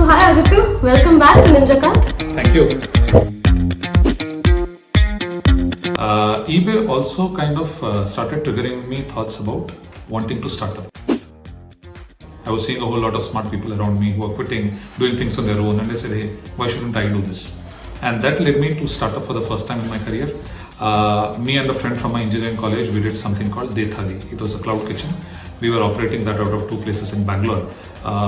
So hi Aditya, welcome back to Ninjacart. Thank you. eBay also kind of started triggering me thoughts about wanting to start up. I was seeing a whole lot of smart people around me who are quitting, doing things on their own, and I said, hey, why shouldn't I do this? And that led me to start up for the first time in my career. Me and a friend from my engineering college, we did something called Dethali. It was a cloud kitchen. We were operating that out of two places in Bangalore.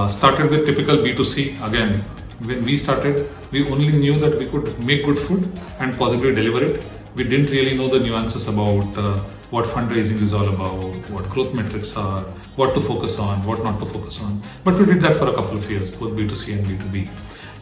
Started with typical B2C. Again, when we started, we only knew that we could make good food and possibly deliver it. We didn't really know the nuances about what fundraising is all about, what growth metrics are, what to focus on, what not to focus on. But we did that for a couple of years, both B2C and B2B.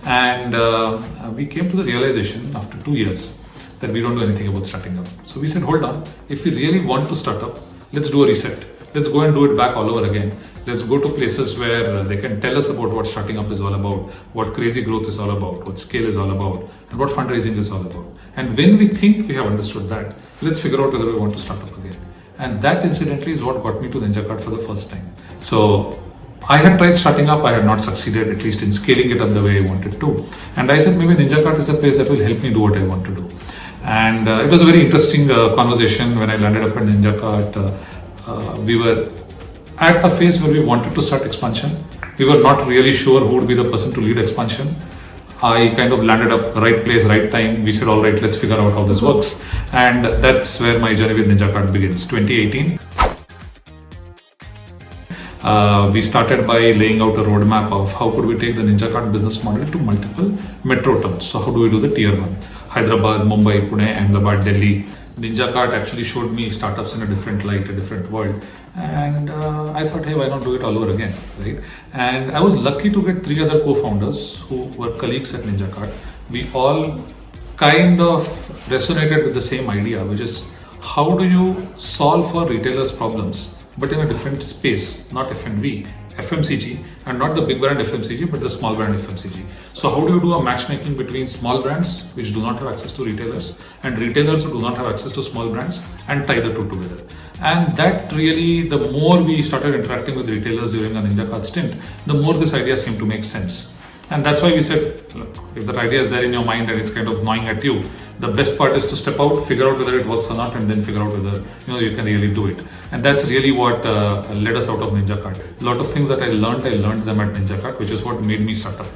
And we came to the realization after 2 years that we don't know anything about starting up. So we said, hold on, if we really want to start up, let's do a reset. Let's go and do it back all over again. Let's go to places where they can tell us about what starting up is all about, what crazy growth is all about, what scale is all about, and what fundraising is all about. And when we think we have understood that, let's figure out whether we want to start up again. And that incidentally is what got me to Ninjacart for the first time. So I had tried starting up, I had not succeeded, at least in scaling it up the way I wanted to. And I said, maybe Ninjacart is a place that will help me do what I want to do. And it was a very interesting conversation when I landed up at Ninjacart. We were at a phase where we wanted to start expansion. We were not really sure who would be the person to lead expansion. I kind of landed up right place, right time. We said, all right, let's figure out how this works. And that's where my journey with Ninjacart begins. 2018. We started by laying out a roadmap of how could we take the Ninjacart business model to multiple metro towns. So how do we do the tier 1? Hyderabad, Mumbai, Pune, Ahmedabad, Delhi. Ninjacart actually showed me startups in a different light, a different world. And I thought, hey, why not do it all over again, right? And I was lucky to get 3 other co-founders who were colleagues at Ninjacart. We all kind of resonated with the same idea, which is how do you solve for retailers' problems, but in a different space, not F&B, FMCG, and not the big brand FMCG, but the small brand FMCG. So how do you do a matchmaking between small brands which do not have access to retailers and retailers who do not have access to small brands and tie the two together? And that really, the more we started interacting with retailers during our Ninjacart stint, the more this idea seemed to make sense. And that's why we said, look, if that idea is there in your mind and it's kind of gnawing at you, the best part is to step out, figure out whether it works or not, and then figure out whether you can really do it. And that's really what led us out of Ninjacart. A lot of things that I learned them at Ninjacart, which is what made me start up.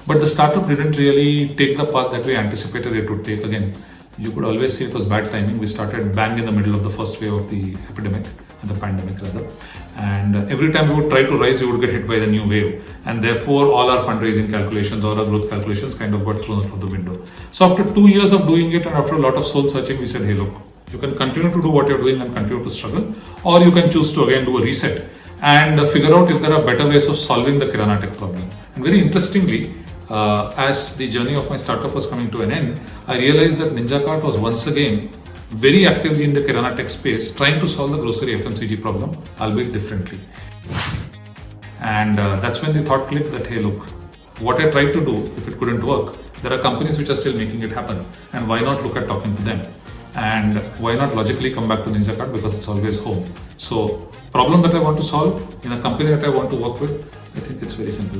But the startup didn't really take the path that we anticipated it would take. Again, you could always say it was bad timing. We started bang in the middle of the first wave of the epidemic, the pandemic rather. And every time we would try to rise, we would get hit by the new wave. And therefore, all our fundraising calculations or our growth calculations kind of got thrown out of the window. So after 2 years of doing it and after a lot of soul searching, we said, hey, look, you can continue to do what you're doing and continue to struggle, or you can choose to again do a reset and figure out if there are better ways of solving the Kirana tech problem. And very interestingly, as the journey of my startup was coming to an end, I realized that Ninjacart was once again very actively in the Kirana tech space, trying to solve the grocery FMCG problem, albeit differently. And that's when the thought clicked that, hey, look, what I tried to do, if it couldn't work, there are companies which are still making it happen. And why not look at talking to them? And why not logically come back to Ninjacart, because it's always home. So problem that I want to solve in a company that I want to work with, I think it's very simple.